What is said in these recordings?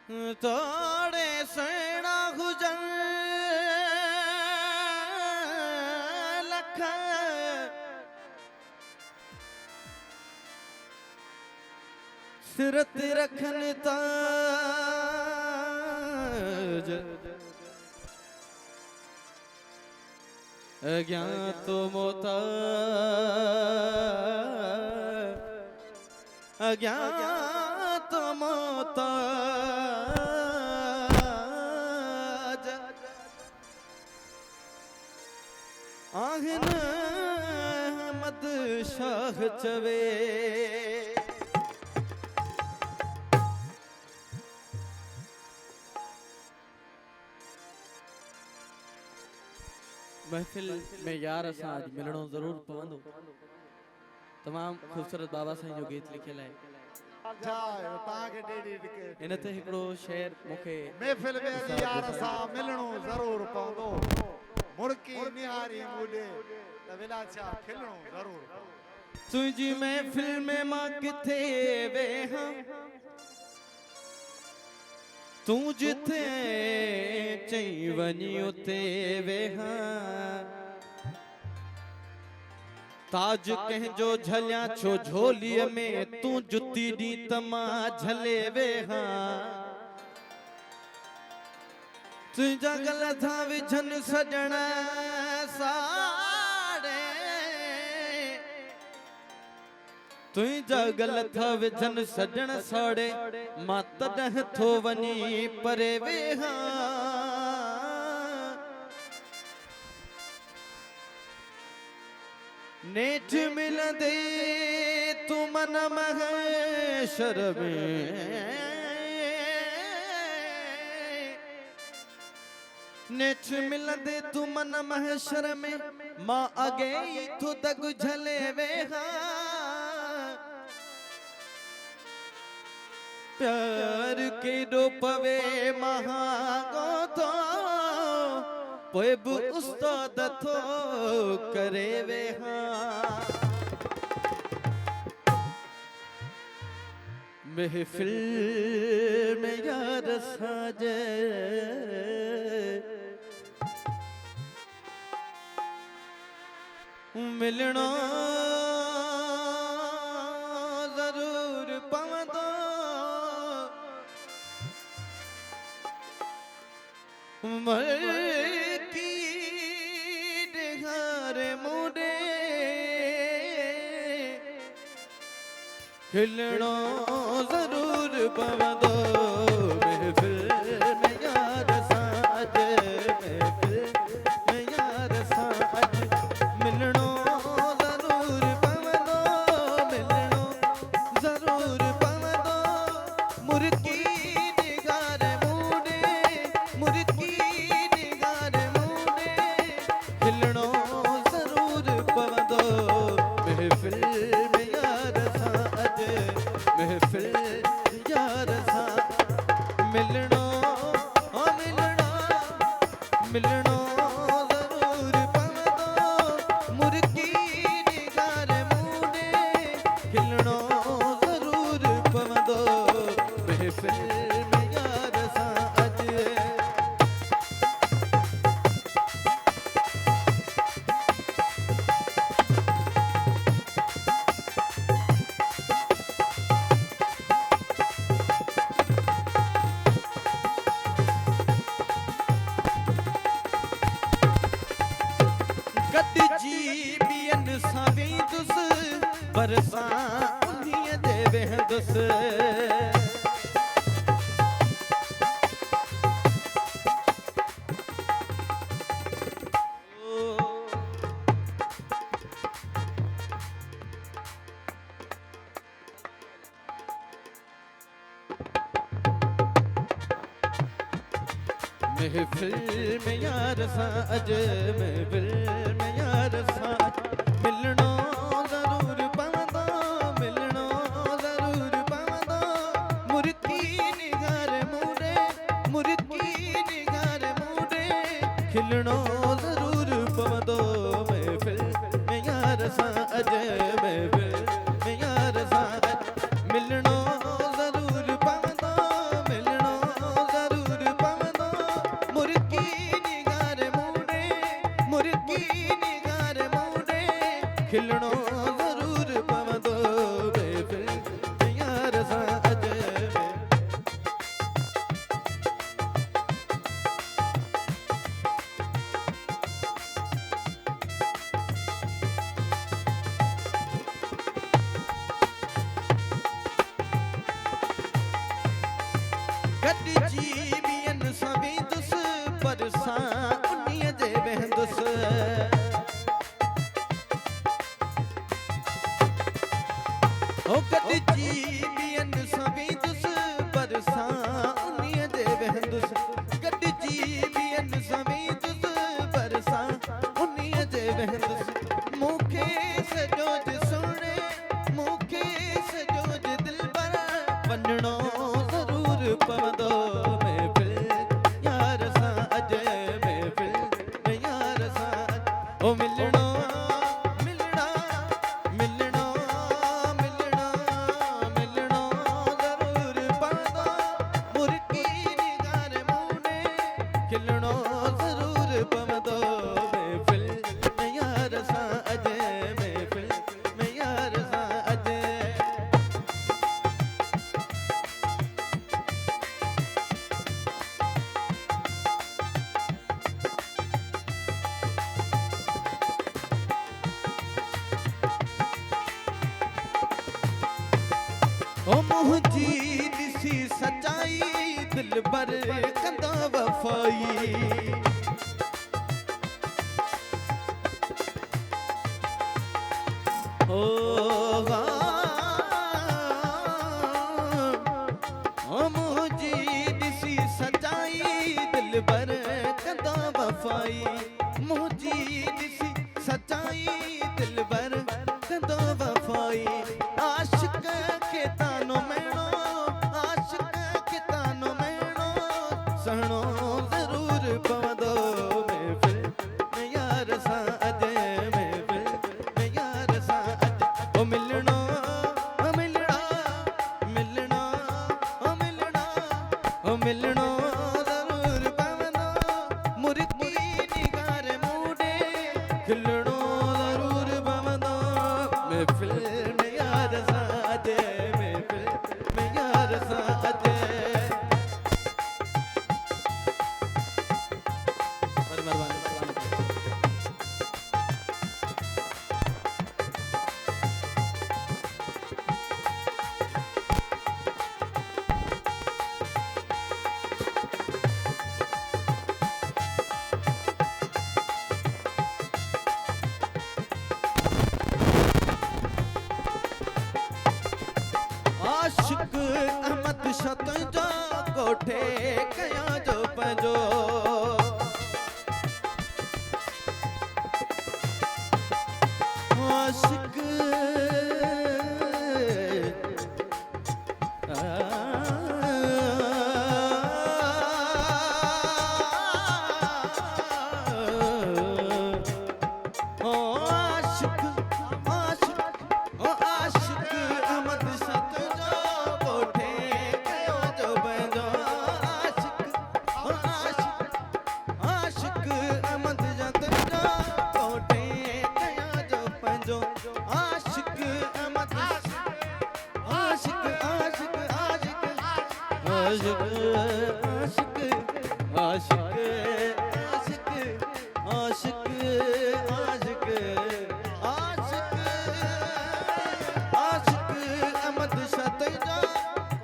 तोड़े सेना हुजन लख सिरत रखन ताज अज्ञात मोता अज्ञात मोताज आहन अहमद शाह चवे महफिल में यार असां आज मिलणो ज़रूर पवंदो। तमाम खूबसूरत बाबा साईं जो गीत लिखियल आहे। इन ते हिकिड़ो शेर मूंखे महफिल में यार असां मिलणो ज़रूर पवंदो। मुड़की निहारी मुडे त विलाचा खिलणो ज़रूर पवंदो। तुझी महफिल में मां किथे वेहां तू जिथे चई वञी उते वेहां ताज कंहिंजो झलिया छो झोलीअ में तू जुती दी तमा झले वेहां तुझा गल था विझन सजण साड़े तुझा गल था विझन सजण साड़े मां तॾहिं थो वञी परे वेहां नेठ मिलंदे तू मन महशर में नेठ मिलंदे तू मन महशर में मां अगे थो दग झले वेहां प्यार के डो पवे महागो थो पोइ बि उस्ताद थो करे वेहां महफिल में यार साजे मिलणो ज़रूर पवंदो मलकी निहार मुडे खिलणो ज़रूर पवंदो महफिल में यार साजे महफिल में यार साजे मिलणो ज़रूर पवंदो मिलणो ज़रूर पवंदो मुर्की निगार मुडे मुर्की निगार मुडे खिलणो ज़रूर पवंदो महफिल में यार साजे महफिल यार सा मिलणो ओ मिलणो मिलणो ज़रूर पवंदो मुर्की निगार मुडे खिलणो ज़रूर पवंदो महफिल में यार सा अजे गॾिजी ॿियनि सां वेंदुसि बरसां उन्हीअ ते वेहंदुसि महफिल में यार सा अज महफिल में यार सा मिलणो ज़रूर पवंदो मिलणो ज़रूर पवंदो मुर्की निगार मुडे मुर्की निगार मुडे खिलणो ज़रूर पवंदो महफिल में यार सा अज महफिल में यार सा मिलणो ज़रूर पवंदो मिलणो मञणो ज़रूर पवंदो महफ़िल यार सां अॼु महफ़िल में यार सां ओ मिलणो मिलणा मिलणो मिलणो मिलणो ज़रूर पवंदो मुर्की निगार मूने खिलणो ज़रूर पवंदो महफ़िल में यार सां अॼु महफ़िल में यार सां अॼु ओ मुझी दिसी सचाई दिल भर कंदा वफाई ओ मुझी दिसी सचाई दिल भर कंदा वफाई मुझी दिसी सचाई दिल भर कंदा वफाई आशिक के तानो मैणो आशिक के तानो मैणो सहणो ज़रूर पवंदो महफ़िल में यार सां अॼु महफ़िल में यार सां अॼु ओ मिलणो मिलणा मिलणो मिलणो मिलणो ज़रूर पवंदो मुर्की निगार मूडे खिलणो ज़रूर पवंदो महफ़िल में यार सां अॼु महफ़िल में यार सां अॼु आशिक अहमद शत जो कोठे कया जो पंहिंजो आशिक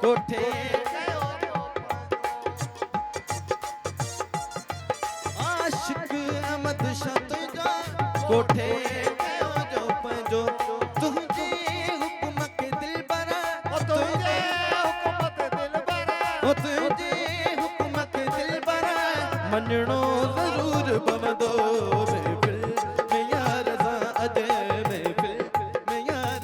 कोठे आशिक अहमद शत जा कोठे कयो जो पंहिंजो तुंहिंजे हुक्म के दिल भरा तुंहिंजे हुक्म के दिल भरा तुंहिंजे हुक्म के दिल भरा मञणो ज़रूर पवंदो महफ़िल में यार सां अॼु महफ़िल में यार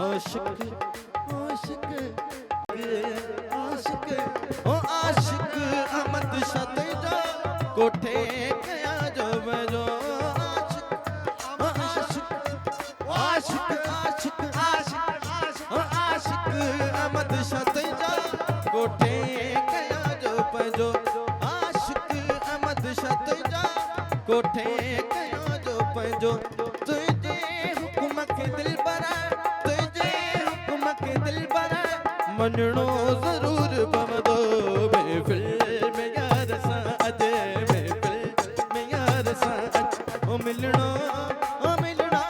आशिक आशिक आशिक ओ आशिक अहमद शत जो कोठे कया जो बजो आशिक आशिक आशिक आशिक ओ आशिक अहमद शत जो कोठे कया जो बजो आशिक अहमद शत जो कोठे कया जो बजो तुझे हुक्म के दिल भरा के दिल भरा मञणो ज़रूर पवंदो महफ़िल में यार सां अॼु महफ़िल में यार सां अॼु ओ मिलणो मिलणा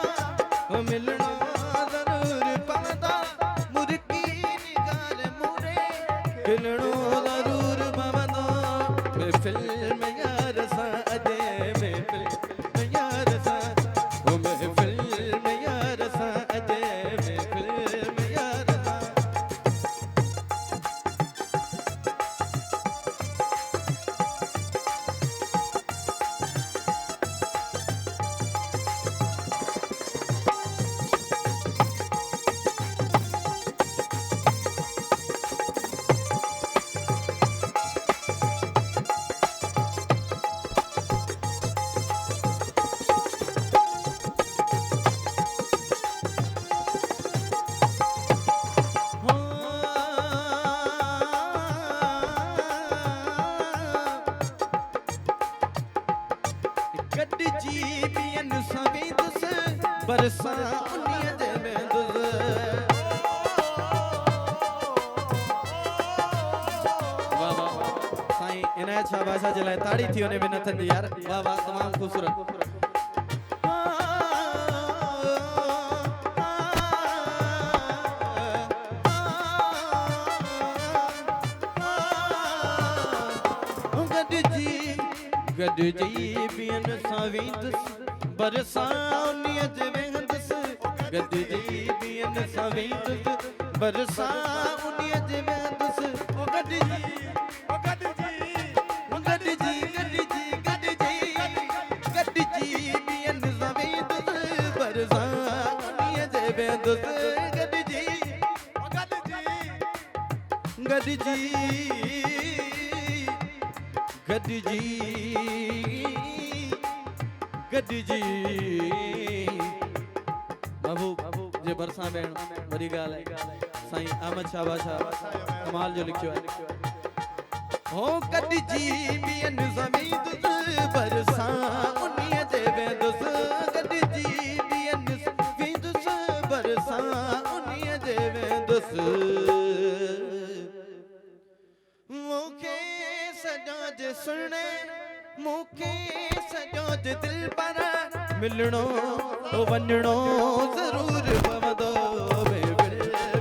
मिलणो ज़रूर पवंदो मुर्की निगार मूरे खिलणो ज़रूर पवंदो महफ़िल में यार सां अॼु महफ़िल में यार सां ओ महफ़िल में यार सां अॼु महफ़िल में यार सां बरसा उन्नीअ जे वेंदुसि वाह वाह साईं इनायत शाह बादशाह जे लाइ ताड़ी थी वञे बि न थींदी यार वाह वाह तमामु ख़ूबसूरत गॾिजी ॿियनि सां वेंदुसि बरसां उन्नीअ जे वेंदुसि गॾिजी ॿियनि सां वेंदुसि बरसां उन्नीअ जे वेंदुसि गॾिजी ॿियनि सां वेंदुसि बरसां उन्नीअ जे वेंदुसि गॾिजी बाबू जे बरसां भेण वॾी ॻाल्हि आहे साईं अहमद शाह बादशाह कमाल जो लिखियो आहे हो गॾिजी ॿियनि सां वेंदुसि बरसां उन्नीअ जे वेंदुसि गॾिजी ॿियनि सां वेंदुसि बरसां उन्नीअ जे वेंदुसि मूंखे सॼो जे सुणे मूंखे सॼो जे दिल पर मिलणो वञणो ज़रूर पवंदो महफ़िल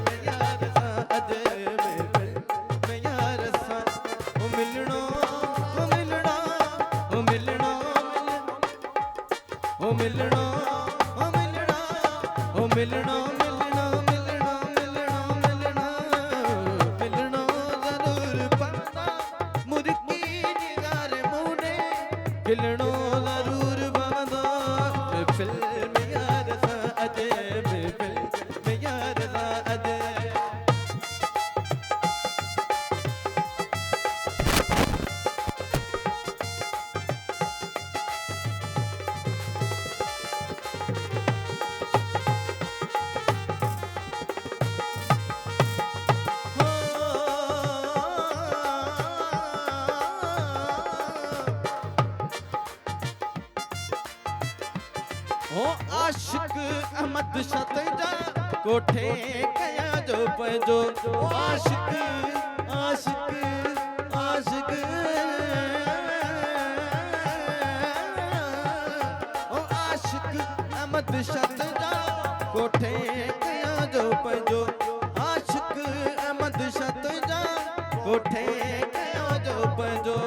में यार सां अॼु महफ़िल में यार सां मिलणो मिलणो मिलणो मिलणो मिलणो मिलणो खिलणो ज़रूर पवंदो महफ़िल में यार सां अॼु महफ़िल में यार सां अॼु हो आशिक अहमद शाह जा कोठे कया जो पंहिंजो आशिक आशिक आशिक हो आशिक अहमद शाह जा कोठे कया जो पंहिंजो आशिक अहमद शाह जा कोठे कया जो पंहिंजो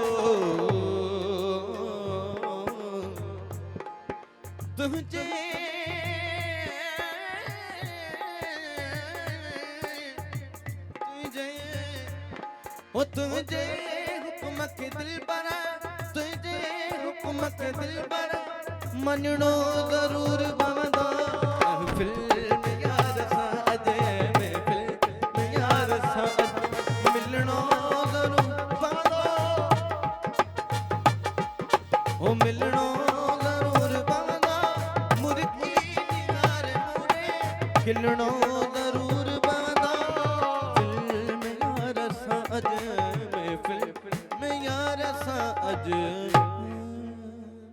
तुझे तुझे हुक्म के दिल पर तुझे हुक्म के दिल पर मञणो ज़रूर पवंदो महफ़िल में यार सां अॼु महफ़िल में यार सां मिलणो ज़रूर पवंदो हो मिलणो खिलणो ज़रूर पवंदो दिल में यार सां अॼु